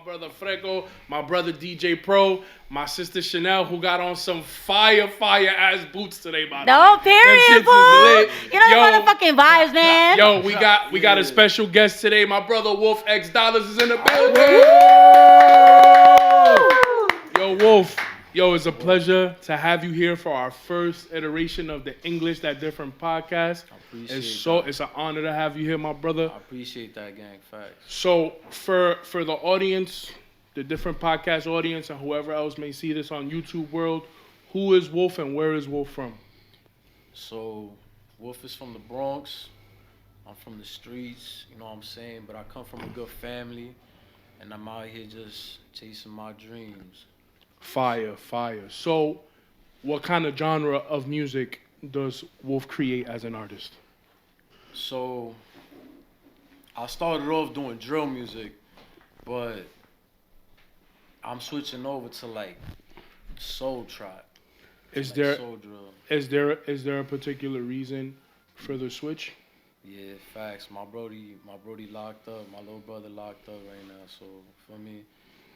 brother Freco, my brother DJ Pro, my sister Chanel, who got on some fire ass boots today, by the way. No, period, boo. You know the motherfucking vibes, man. Yo, we got a special guest today. My brother WOLFXDOLLAS is in the building. Yo, Wolf. Yo, it's a pleasure to have you here for our first iteration of the English That Different podcast. It's an honor to have you here, my brother. I appreciate that, gang. Facts. So for the audience, the different podcast audience, and whoever else may see this on YouTube world, who is Wolf and where is Wolf from? So Wolf is from the Bronx. I'm from the streets, you know what I'm saying? But I come from a good family, and I'm out here just chasing my dreams. Fire. So what kind of genre of music does Wolf create as an artist? So I started off doing drill music, but I'm switching over to like soul trap. Is soul drill. Is there a particular reason for the switch? Yeah, facts. My brody locked up. My little brother locked up right now. So for me,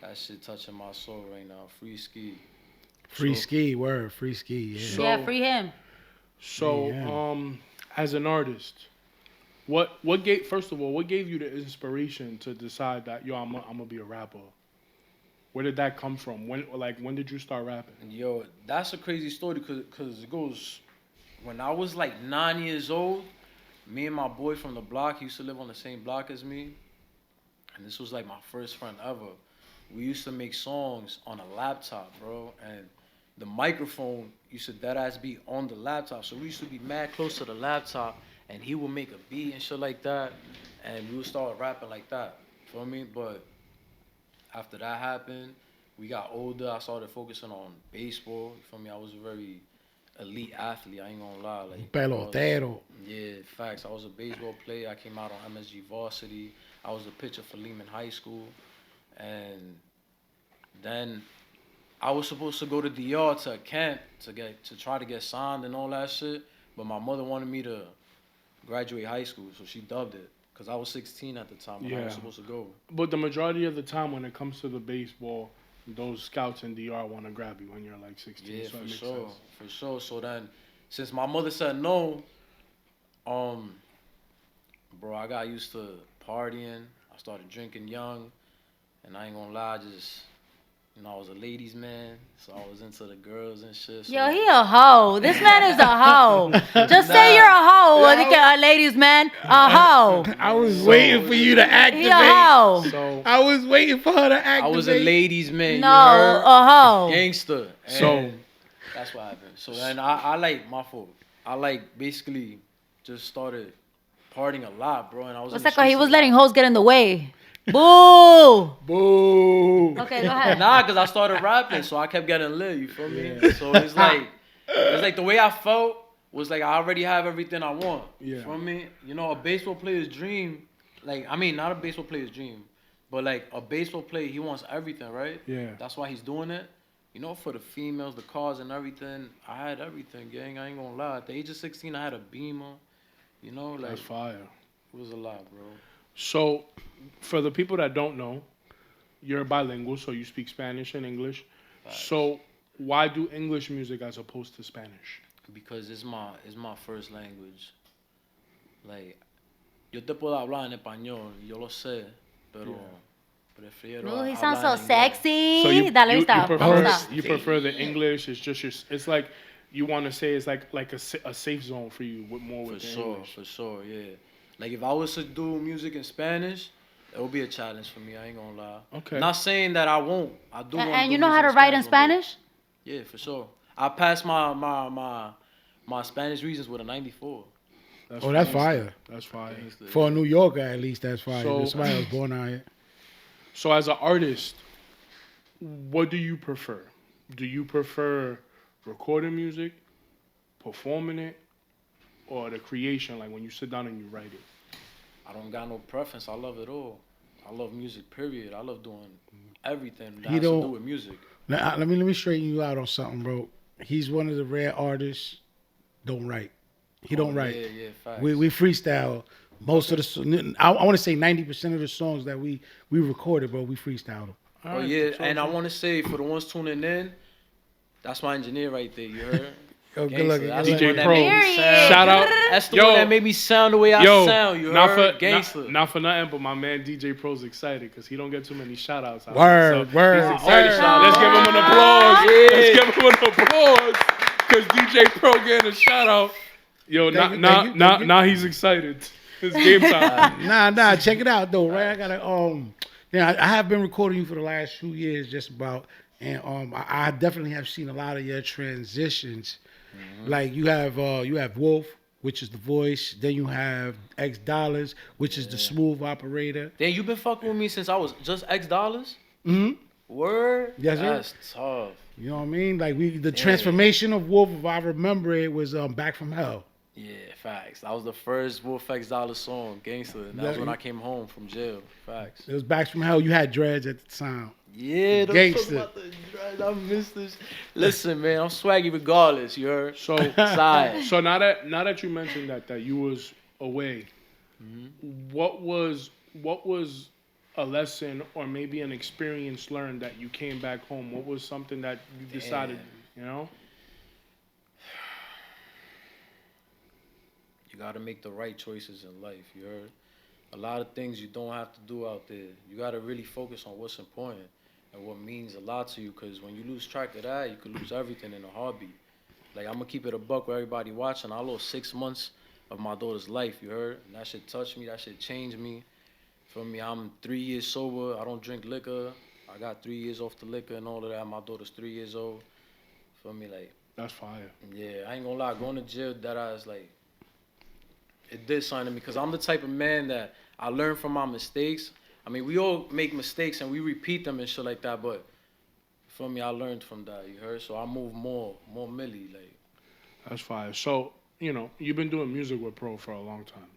that shit touching my soul right now. Free ski. Free ski, yeah. Yeah, free him. So, as an artist, what gave you the inspiration to decide that I'm gonna be a rapper? Where did that come from? When did you start rapping? Yo, that's a crazy story because it goes, when I was like 9 years old, me and my boy from the block, he used to live on the same block as me, and this was like my first friend ever. We used to make songs on a laptop, bro, and the microphone used to deadass be on the laptop. So we used to be mad close to the laptop, and he would make a beat and shit like that, and we would start rapping like that. Feel me? But after that happened, we got older. I started focusing on baseball. You feel me? I was a very elite athlete. I ain't gonna lie. Like Pelotero. Yeah, facts. I was a baseball player. I came out on MSG varsity. I was a pitcher for Lehman High School. And then I was supposed to go to DR to a camp to try to get signed and all that shit. But my mother wanted me to graduate high school, so she dubbed it. Because I was 16 at the time when I was supposed to go. But the majority of the time when it comes to the baseball, those scouts in DR want to grab you when you're like 16. Yeah, so for sure. So then, since my mother said no, bro, I got used to partying. I started drinking young. And I ain't gonna lie, I was a ladies' man, so I was into the girls and shit. So. Yo, he a hoe. This man is a hoe. Just say you're a hoe, a ladies' man. A hoe. I was waiting for you to activate. He a hoe. So I was waiting for her to activate. I was a ladies' man. No, a hoe. Gangster. And so that's what happened. So then I like my fault. I like basically just started partying a lot, bro. And I was. What's that called? He was letting hoes get in the way. Boo! Boo! Okay, go ahead. Nah, because I started rapping, so I kept getting lit, you feel me? Yeah. So it's like the way I felt was like I already have everything I want. Yeah. You feel me? You know, a baseball player's dream, not a baseball player's dream, but like a baseball player, he wants everything, right? Yeah. That's why he's doing it. You know, for the females, the cars and everything, I had everything, gang. I ain't gonna lie. At the age of 16, I had a Beamer. You know, like. That's fire. It was a lot, bro. So, for the people that don't know, you're bilingual, so you speak Spanish and English. Right. So, why do English music as opposed to Spanish? Because it's my first language. Like, yo te puedo hablar en español, yo lo sé, pero prefiero. Ooh, he sounds hablar so en inglés. sexy. So you Dale, prefer the English. It's just it's like you want to say it's like a safe zone for you with English. For sure, yeah. Like, if I was to do music in Spanish, it would be a challenge for me. I ain't gonna lie. Okay. Not saying that I won't. I do. And you know how to write in Spanish? Yeah, for sure. I passed my Spanish reasons with a 94. That's fire. That's fire. For a New Yorker, at least, that's fire. So, somebody was born out here. So, as an artist, what do you prefer? Do you prefer recording music, performing it, or the creation, like when you sit down and you write it? I don't got no preference. I love it all. I love music, period. I love doing everything that has to do with music. Now, let me straighten you out on something, bro. He's one of the rare artists don't write. He don't write. Yeah, facts. We freestyle most of the. I want to say 90% of the songs that we recorded, bro. We freestyle them. All But right, yeah, so- and I so- want to say for the ones tuning in, that's my engineer right there. You heard? Yo, good Gangsta, looking. that's Good the one DJ that Pro. made me Period. sound. Shout out. That's the Yo. one that made me sound the way I Yo, sound. You not heard? for Gangsta. not for nothing, but my man DJ Pro's excited because he don't get too many shout outs. Word, word, He's excited. word. Let's give him an applause. Yeah. Let's give him an applause because DJ Pro getting a shout out. Yo, Thank you. now he's excited. It's game time. Nah, check it out though, right? I gotta yeah, I have been recording you for the last 2 years, just about, and I definitely have seen a lot of your transitions. Like you have Wolf, which is the voice. Then you have X Dollars, which is the smooth operator. Damn, you been fucking with me since I was just X dollars. Mm-hmm. Word. Yes, sir. That's tough. You know what I mean? Like the transformation of Wolf, if I remember it, was Back from Hell. Yeah, facts. That was the first WOLFXDOLLAS song, Gangsta. And that was when I came home from jail. Facts. It was Back from Hell. You had dreads at the time. Yeah, don't Gangsta. talk about the dread. I miss this. Listen, man, I'm swaggy regardless. You heard? So Side. so now that you mentioned that you was away, what was a lesson or maybe an experience learned that you came back home? What was something that you decided, you know? You gotta make the right choices in life. You heard? A lot of things you don't have to do out there. You gotta really focus on what's important and what means a lot to you. Cause when you lose track of that, you could lose everything in a heartbeat. Like I'm gonna keep it a buck with everybody watching. I lost 6 months of my daughter's life. You heard? And that shit touched me. That shit changed me. For me, I'm 3 years sober. I don't drink liquor. I got 3 years off the liquor and all of that. My daughter's 3 years old. For me, like, That's fire. yeah, I ain't gonna lie. Going to jail, that I was like, it did something to me because I'm the type of man that I learn from my mistakes. I mean, we all make mistakes and we repeat them and shit like that, but for me, I learned from that, you heard? So I move more millie, like. That's fire. So, you know, you've been doing music with Pro for a long time.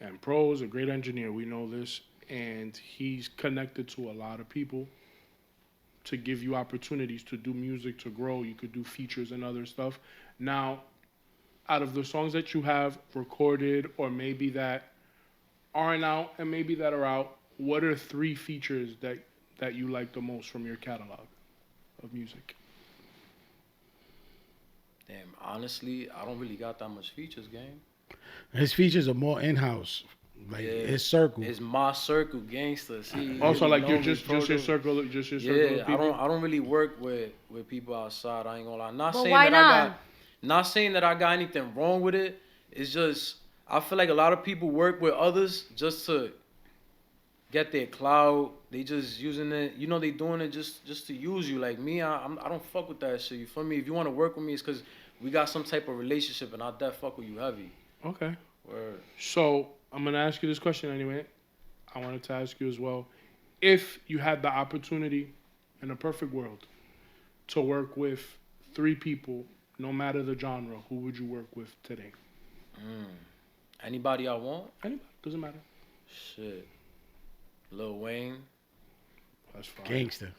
And Pro is a great engineer. We know this. And he's connected to a lot of people to give you opportunities to do music, to grow. You could do features and other stuff. Now, out of the songs that you have recorded or maybe that aren't out and maybe that are out, what are 3 features that you like the most from your catalog of music? Damn, honestly, I don't really got that much features, gang. His features are more in-house, like his circle. It's my circle, gangster. See, Also, really like know you're me, just your Proto. circle, just your circle. Yeah, of people. I don't really work with people outside. I ain't gonna lie. Not But saying why that not? not saying that I got anything wrong with it. It's just I feel like a lot of people work with others just to get their clout. They just using it. You know, they doing it just to use you. Like me, I don't fuck with that shit. You feel me? If you want to work with me, it's because we got some type of relationship, and I def fuck with you heavy. Okay. Word. So I'm gonna ask you this question anyway. I wanted to ask you as well, if you had the opportunity in a perfect world to work with 3 people, no matter the genre, who would you work with today? Anybody I want? Anybody, doesn't matter. Shit. Lil Wayne, That's fine. Gangster.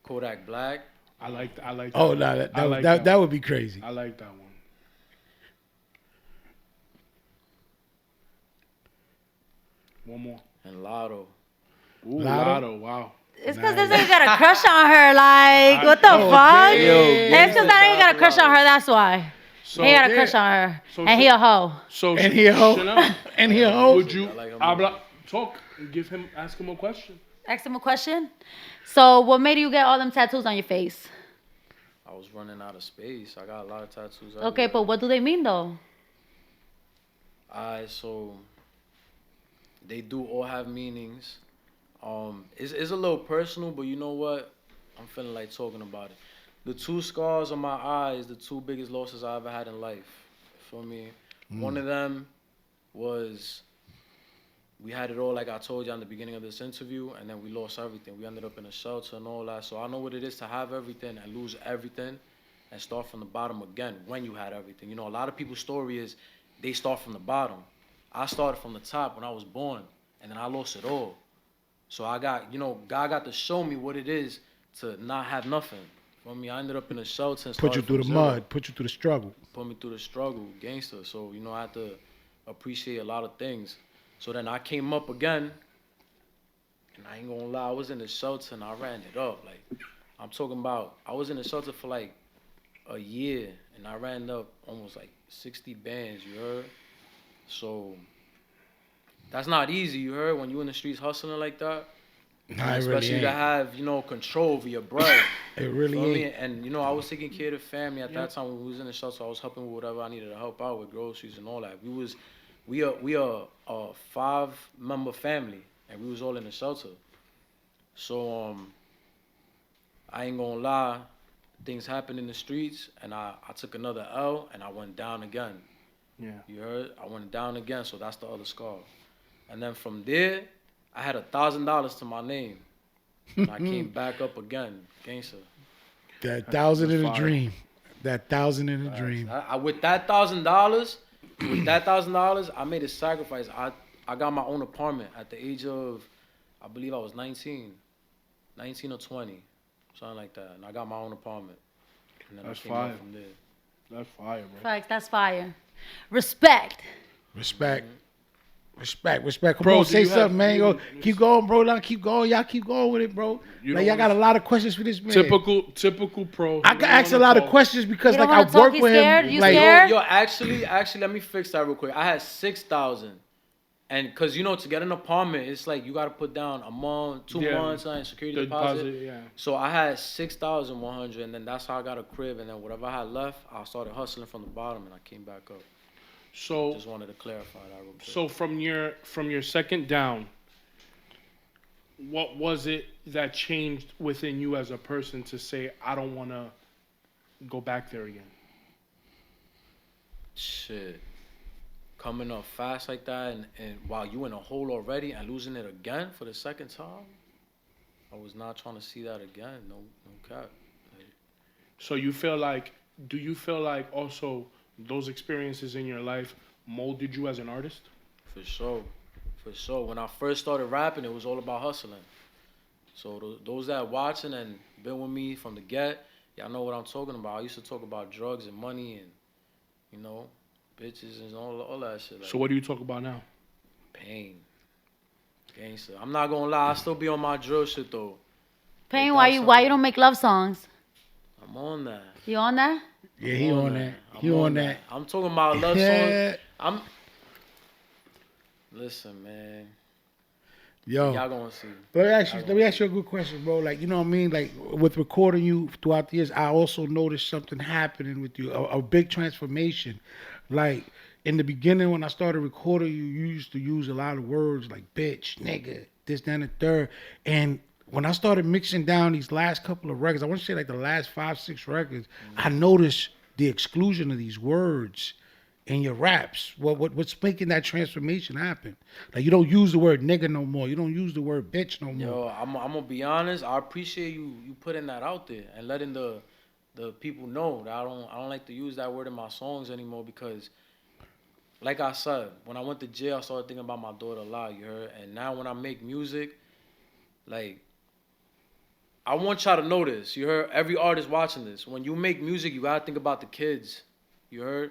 Kodak Black. I like. Oh that. no, I like that would be crazy. I like that one. One more. And Lotto. Ooh, Lotto? Lotto. Wow. It's because this nigga got a crush on her. Like, what the fuck? It's because that nigga got a crush on her. That's why. So He got a crush on her. So And he a hoe. So And he a hoe. Chanel, And he a hoe. would you I like him. talk? Ask him a question. Ask him a question. So, what made you get all them tattoos on your face? I was running out of space. I got a lot of tattoos. Okay, but what do they mean though? Alright, so they do all have meanings. It's a little personal, but you know what? I'm feeling like talking about it. The 2 scars on my eyes, the 2 biggest losses I ever had in life. For me, one of them was we had it all, like I told you in the beginning of this interview, and then we lost everything. We ended up in a shelter and all that. So I know what it is to have everything and lose everything and start from the bottom again when you had everything. You know, a lot of people's story is they start from the bottom. I started from the top when I was born, and then I lost it all. So I got, you know, God got to show me what it is to not have nothing. For me, I ended up in a shelter and Put you started through the from zero. mud. Put you through the struggle. Put me through the struggle, gangster. So, you know, I had to appreciate a lot of things. So then I came up again, And I ain't gonna lie, I was in the shelter and I ran it up. Like, I'm talking about, I was in the shelter for like a year and I ran up almost like 60 bands, you heard? So, that's not easy, you heard? When you in the streets hustling like that. Nah, it Especially really to ain't. have, you know, control over your bread. It really Feel me? ain't. And, you know, I was taking care of the family at that time when we was in the shelter. I was helping with whatever I needed to help out with, groceries and all that. We are a 5-member family, and we was all in the shelter. So, I ain't gonna lie, things happened in the streets, and I took another L, and I went down again. Yeah. You heard? I went down again, so that's the other scar. And then from there, I had $1,000 to my name. And I came back up again, gangster. That thousand in a fire. dream. That thousand in a dream. With that $1,000, I made a sacrifice. I got my own apartment at the age of, I believe I was 19 or 20, something like that. And I got my own apartment. And then That's I came fire. up from there. That's fire, bro. Facts, that's fire. Respect. Respect. Respect. Come Bro, on, do say you have- something, man. Go, you- keep going, bro. Now keep going. Y'all keep going with it, bro. You Like, don't y'all got a wanna- lot of questions for this man. Typical pro. I can ask a lot of questions because, You don't like, wanna I talk, work you with scared? him. You Like, scared? Yo, actually, let me fix that real quick. I had 6,000. And because, you know, to get an apartment, it's like you got to put down a month, 2 Yeah. months on security The deposit. yeah. So I had 6,100, and then that's how I got a crib. And then whatever I had left, I started hustling from the bottom, and I came back up. So Just wanted to clarify that real quick. So from your second down, what was it that changed within you as a person to say, I don't want to go back there again? Shit. Coming up fast like that, and while you in a hole already and losing it again for the second time, I was not trying to see that again. No cap. Like, So do you feel like also those experiences in your life molded you as an artist? For sure. When I first started rapping, it was all about hustling. So those that watching and been with me from the get, y'all know what I'm talking about. I used to talk about drugs and money and, you know, bitches and all that shit. Like, So what do you talk about now? pain. Gangster. I'm not gonna lie, I still be on my drill shit though. Pain, Like, why you don't make love songs? I'm on that. You on that? yeah, he on that. I'm He on that. I'm talking about love Yeah. songs. Listen, man. Yo. Y'all gonna see. Let me ask you a good question, bro. Like, you know what I mean? Like, with recording you throughout the years, I also noticed something happening with you, a big transformation. Like, in the beginning, when I started recording you, you used to use a lot of words like bitch, nigga, this, that, and the third. And when I started mixing down these last couple of records, I want to say like the last 5, 6 records, I noticed the exclusion of these words in your raps. What's making that transformation happen? Like, you don't use the word nigga no more. You don't use the word bitch no more. Yo, I'm gonna be honest. I appreciate you putting that out there and letting the people know that I don't like to use that word in my songs anymore because, like I said, when I went to jail, I started thinking about my daughter a lot. You heard, and now when I make music, like, I want y'all to know this. You heard, every artist watching this. When you make music, you gotta think about the kids. You heard.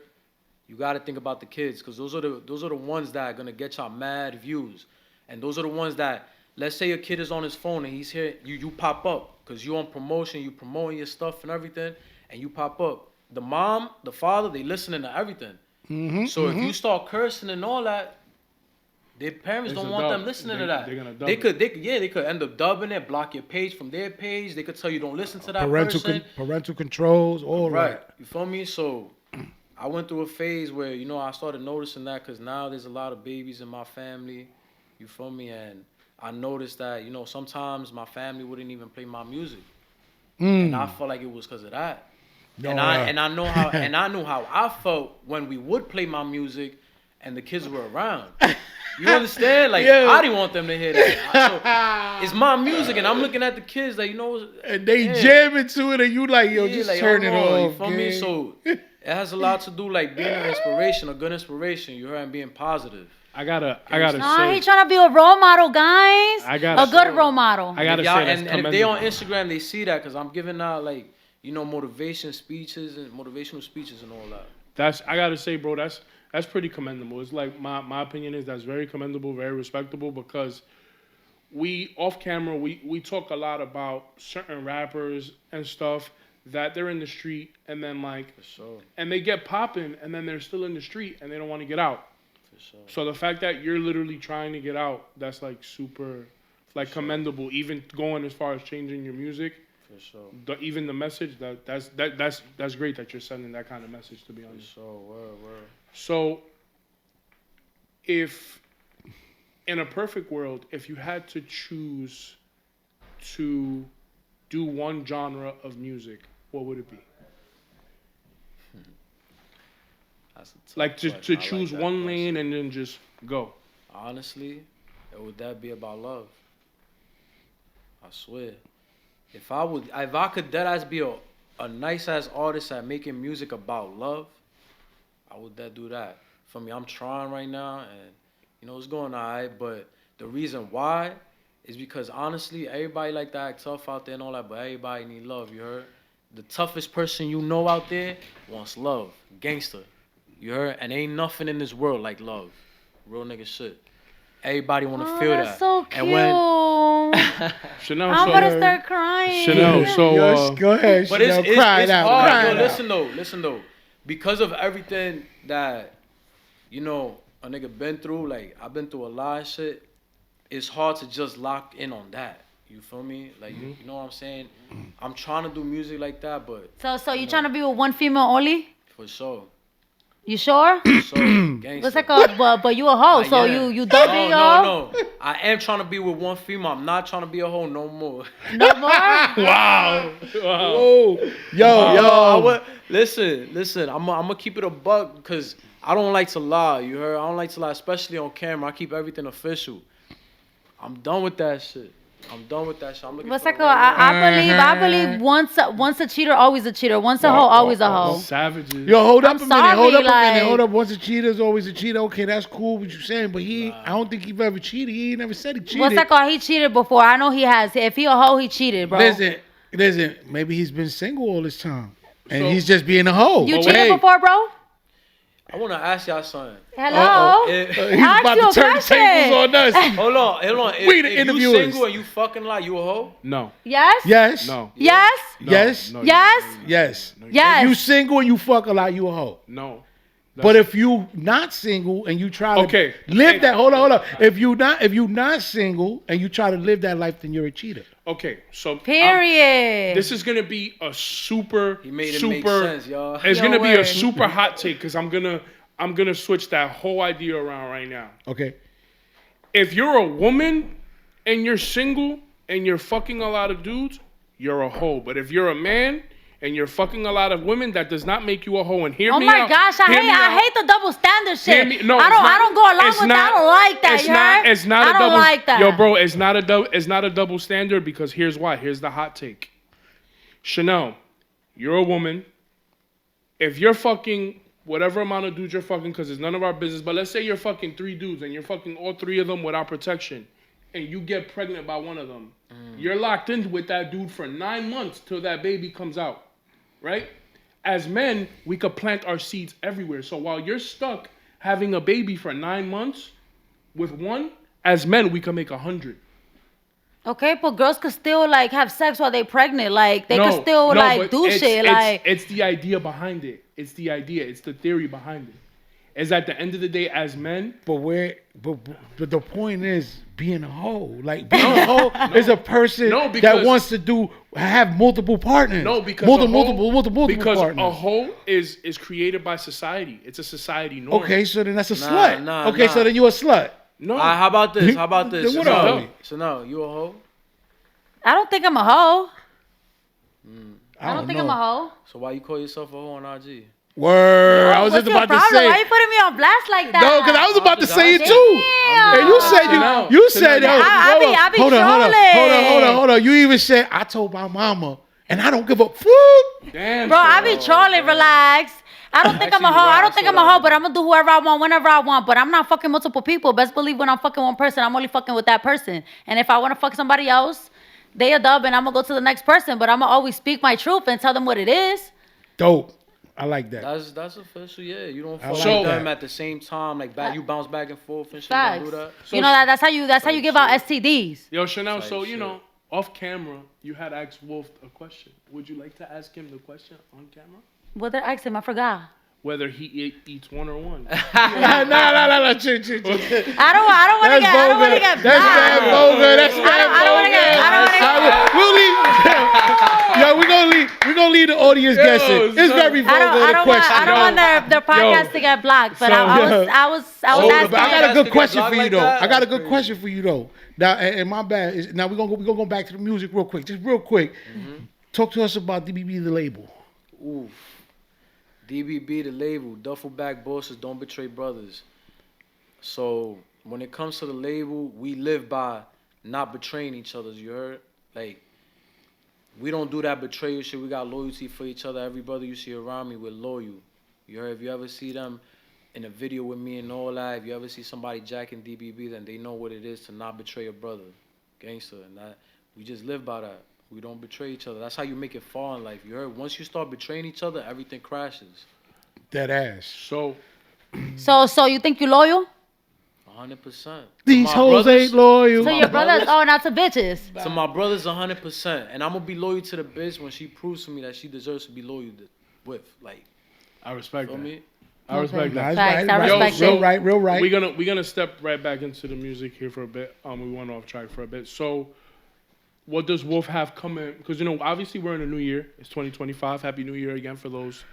You gotta think about the kids, because those are the ones that are gonna get y'all mad views, and those are the ones that, let's say your kid is on his phone and he's here, you pop up because you on promotion, you promoting your stuff and everything, and you pop up. The mom, the father, they listening to everything. So if you start cursing and all that, their parents It's don't a want dub. them listening to They're that. gonna dub They it. could end up dubbing it, block your page from their page. They could tell you don't listen to that Parental person. parental controls, all Right. that. You feel me? So I went through a phase where, you know, I started noticing that because now there's a lot of babies in my family. You feel me? And I noticed that, you know, sometimes my family wouldn't even play my music. And I felt like it was because of that. And I know how and I knew how I felt when we would play my music and the kids were around. You understand? Like, Yeah. I didn't want them to hear that. So, it's my music, and I'm looking at the kids that, you know, And they yeah. jamming to it, and you like, yo, Yeah, just like, turn it hold on, off. You feel me? gang. So it has a lot to do, like, being an inspiration, a good inspiration. You heard, and being positive. I gotta Nah, say, he trying to be a role model, guys. I gotta A good say- role model. I gotta If y'all- say that's and if they on commendable. Instagram, they see that because I'm giving out, like, you know, motivational speeches and all that. I gotta say, bro, that's pretty commendable. It's like my opinion is that's very commendable, very respectable, because we off camera we talk a lot about certain rappers and stuff that they're in the street and then like For sure. and they get popping and then they're still in the street and they don't want to get out. For sure. So the fact that you're literally trying to get out, that's like super like commendable. Even going as far as changing your music, For sure. even the message that's great that you're sending that kind of message, to be For honest. sure. Word. So if in a perfect world, if you had to choose to do one genre of music, what would it be? That's a tough Like to question. I like choose that one question. lane and then just go. Honestly, would that be about love? I swear. If I could deadass be a nice ass artist at making music about love, I would do that. For me, I'm trying right now, and you know it's going alright. But the reason why is because honestly, everybody like to act tough out there and all that, but everybody need love. You heard? The toughest person you know out there wants love, gangster. You heard? And ain't nothing in this world like love. Real nigga shit. Everybody want to feel that's that. so cute. And when Chanel, I'm so about to start crying. Chanel, so Yes, go ahead. But Chanel, it's cry it out. hard. Cry Yo, it out. listen though. Because of everything that, you know, a nigga been through, like, I've been through a lot of shit, it's hard to just lock in on that. You feel me? Like, you know what I'm saying? I'm trying to do music like that, but So you trying to be with one female only? for sure. You sure? So, gangsta. What's like but you a hoe, Not so yet. you done being a hoe? No. I am trying to be with one female. I'm not trying to be a hoe no more. No more? wow. Whoa. Yo, I yo. would, listen. I'm gonna keep it a buck because I don't like to lie. You heard? I don't like to lie, especially on camera. I keep everything official. I'm done with that shit. I'm looking What's for like the right one. I believe once a cheater, always a cheater. Once a hoe, always a hoe. Savages. Yo, hold up I'm a minute. Hold sorry, up a minute. like- Hold up. Once a cheater is always a cheater. Okay, that's cool what you're saying, but I don't think he's ever cheated. He ain't never said he cheated. What's that called? He cheated before. I know he has. If he a hoe, he cheated, bro. Listen. Maybe he's been single all this time, and So- he's just being a hoe. You But cheated wait. before, bro? I want to ask y'all something. Hello? Eh, He's Ask about you a to turn the question. tables on us. hold on. We the If you interviewers. single and you fucking lie, you a hoe? No. Yes? Yes. No. Yes? No, Yes. no, Yes? Yes. Yes. If you single and you fuck a lot, you a hoe. No. But if you not single and you try to Okay. live that, hold on. If you not single and you try to live that life, then you're a cheater. Okay, so Period. this is gonna be a super, He made it super. make sense, y'all. It's Yo, gonna be a word. super hot take because I'm gonna switch that whole idea around right now. Okay. If you're a woman and you're single and you're fucking a lot of dudes, you're a hoe. But if you're a man and you're fucking a lot of women, that does not make you a hoe. And hear Oh me my out. gosh, Hear me I out. hate the double standard shit. Hear me- no, I it's not- don't go along it's with not- that. I don't like that. It's you not. heard? It's not I a don't double. like that. Yo, bro, it's not a double. It's not a double standard because here's why. Here's the hot take. Chanel, you're a woman. If you're fucking whatever amount of dudes you're fucking, because it's none of our business, but let's say you're fucking 3 dudes and you're fucking all 3 of them without protection, and you get pregnant by one of them, you're locked in with that dude for 9 months till that baby comes out, right? As men, we could plant our seeds everywhere. So while you're stuck having a baby for 9 months with one, as men, we can make 100. Okay, but girls could still like have sex while they pregnant. Like they could still like but do shit. It's the idea behind it. It's the idea. It's the theory behind it. Is at the end of the day, as men, But the point is being a hoe. Like being a hoe is a person No, that because- wants to have multiple partners. no, because multiple because partners. a hoe is created by society. It's a society norm. Okay, so then that's a Nah, slut. nah, okay, nah. so then you a slut. No. How about this? How about this? Then what are we? So now, you a hoe? I don't think I'm a hoe. I don't think I'm a hoe. So why you call yourself a hoe on IG? Word. I was What's just your about to problem? say. Why you putting me on blast like that? No, because I was about to say it Damn. too. And you said Chanel, you said Chanel. I be hold trolling. on. You even said I told my mama and I don't give a fuck. Damn, Bro, I be trolling. Relax. I don't think I'm a hoe. I don't think I'm a hoe, but but I'm gonna do whoever I want, whenever I want. But I'm not fucking multiple people. Best believe when I'm fucking one person, I'm only fucking with that person. And if I want to fuck somebody else, they a dub, and I'm gonna go to the next person. But I'm gonna always speak my truth and tell them what it is. Dope. I like that. That's official. Yeah, you don't I fuck like with them that. at the same time. Like back, you bounce back and forth and shit. Facts. Don't do that. You know that's how you give out STDs. Yo, Chanel. Type So you shit. know, off camera, you had asked Wolf a question. Would you like to ask him the question on camera? What did I ask him? I forgot. Whether he eats one or one. Nah. Chill. I don't want to get. That's bad vulgar. That's bad I don't want to get. We'll leave. We're gonna leave the audience guessing. It's very vulgar. I don't want their podcast to get blocked. But I was asking. But I got a good question for you like though. that? I got a good question for you though. Now, and my bad. Now we're gonna go back to the music real quick. Just real quick. Talk to us about DBB the label. Oof. DBB, the label, Duffel Bag Bosses, Don't Betray Brothers. So when it comes to the label, we live by not betraying each other. You heard? Like, we don't do that betrayal shit. We got loyalty for each other. Every brother you see around me, we're loyal. You heard? If you ever see them in a video with me and all that, if you ever see somebody jacking DBB, then they know what it is to not betray a brother. Gangster. And that, we just live by that. We don't betray each other. That's how you make it far in life. You heard? Once you start betraying each other, everything crashes. That ass. So So you think you loyal? 100%. These hoes ain't loyal. So your brothers, not to bitches. To my brothers, 100%. And I'm going to be loyal to the bitch when she proves to me that she deserves to be loyal with. Like, I respect feel that. me? I respect that. Facts, I respect real it. right, real right. We're gonna step right back into the music here for a bit. We went off track for a bit. So, what does Wolf have coming? Because you know, obviously we're in a new year. It's 2025. Happy New Year again for those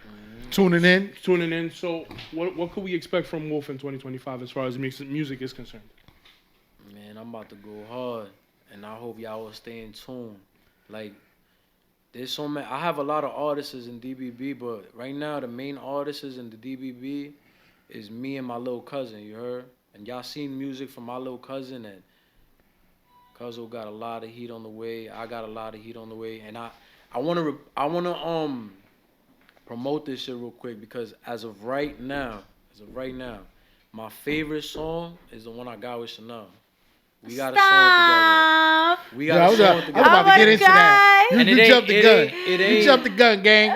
Tuning in. So, what could we expect from Wolf in 2025 as far as music is concerned? Man, I'm about to go hard. And I hope y'all will stay in tune. Like, there's so many. I have a lot of artists in DBB, but right now the main artists in the DBB is me and my little cousin. You heard? And y'all seen music from my little cousin, and Cuzzo got a lot of heat on the way. I got a lot of heat on the way, and I wanna promote this shit real quick because as of right now, my favorite song is the one I got with Chanel. We got a song together. We got a song together. I'm about to get into that. And You jumped the gun. You jumped the gun, gang.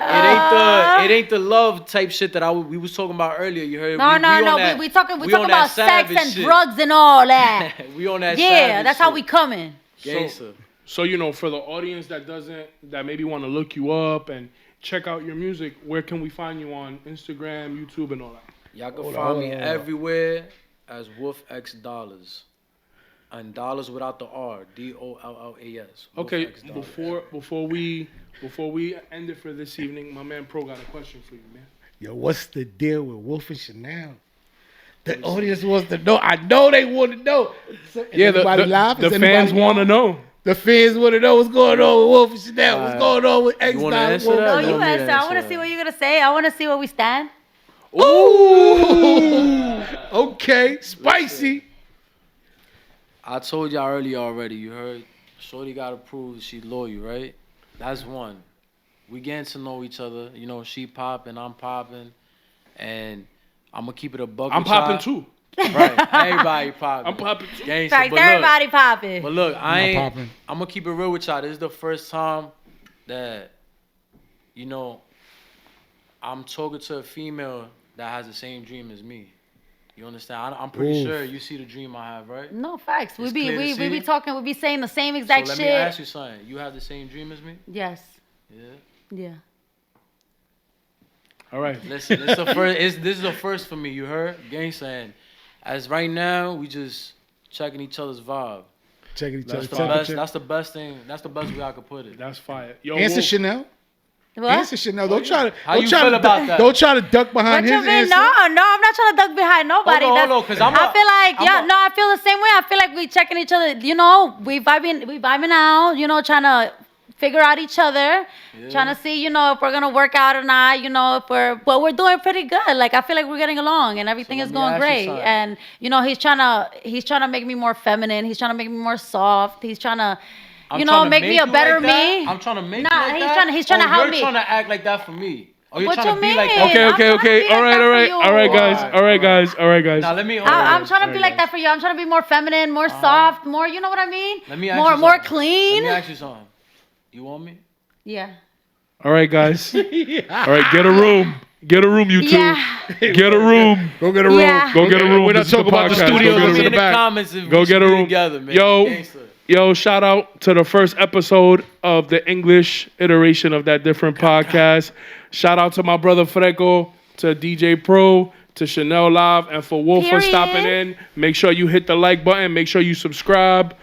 It ain't the love type shit that we was talking about earlier. You heard? No. We talking about sex and drugs and all that. We on that. Yeah, that's how we coming. Gangster. So you know, for the audience that maybe want to look you up and check out your music, where can we find you on Instagram, YouTube, and all that? Y'all can find me everywhere as WOLFXDOLLAS. And dollars without the R, DOLLAS. Okay, before we end it for this evening, my man Pro got a question for you, man. Yo, what's the deal with Wolf and Chanel? The audience wants to know. I know they want to know. So, Yeah, the fans want to know. The fans want to know what's going on with Wolf and Chanel. What's going on with X You wanna Dollar answer Wolf? that? No, you answer. I want to see what you're gonna say. I want to see where we stand. Ooh, okay, spicy. I told y'all earlier already, you heard? Shorty gotta prove she loyal, right? That's one. We getting to know each other. You know, she popping, I'm popping. And I'm gonna keep it a buck. I'm popping too. Right. Everybody popping. I'm popping too. Gangsta. Fact, But everybody popping. But look, I'm popping. gonna keep it real with y'all. This is the first time that, you know, I'm talking to a female that has the same dream as me. You understand? I'm pretty sure you see the dream I have, right? No facts. We It's be clear to we be see. talking. We be saying the same exact So let shit. me ask you something. You have the same dream as me? Yes. Yeah. Yeah. All right. Listen, it's the first. This is the first for me. You heard? Gang saying, as right now we just checking each other's vibe. Checking each other's That's the best. temperature. That's the best thing. That's the best way I could put it. That's fire. Yo, Answer Wolf, Chanel. What? Answer Chanel. Don't try to. How don't you try feel to about duck, that? Don't try to duck behind What you his mean? answer. No, I'm not trying to duck behind nobody. Hold on, That's- because I feel like I feel the same way. I feel like we checking each other. You know, we vibing out. You know, trying to figure out each other, trying to see, you know, if we're gonna work out or not. You know, but we're doing pretty good. Like I feel like we're getting along and everything So is let me going ask you great. something. And you know, he's trying to make me more feminine. He's trying to make me more soft. He's trying to. I'm You know, trying to make me a you better like that? me. I'm trying to make Nah, you like he's that? trying to- he's trying to Or help you're me. trying to act like that for me. Or you're What trying you to be like mean? that. Okay, I'm trying to be like all right, that all for right, you. all right, guys, all right, guys, all right, guys. Now let me. I'm trying to be like that for you. I'm trying to be more feminine, more soft, more. You know what I mean? Let me ask more you more something. clean. Let me ask you something. You want me? Yeah. All right, guys. All right, get a room. Get a room, you two. Yeah. Get a room. Go get a room. Yeah. Go get a room. We're not This is the talking about the podcast. studios Go get a in room. the back. Comments if Go we get should a be room. together, man. Yo. Gangsta. Yo, shout out to the first episode of the English iteration of that different podcast. Shout out to my brother Freco, to DJ Pro, to Chanel Live, and for Wolf for Period. stopping in. Make sure you hit the like button. Make sure you subscribe.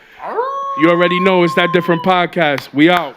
You already know it's that different podcast. We out.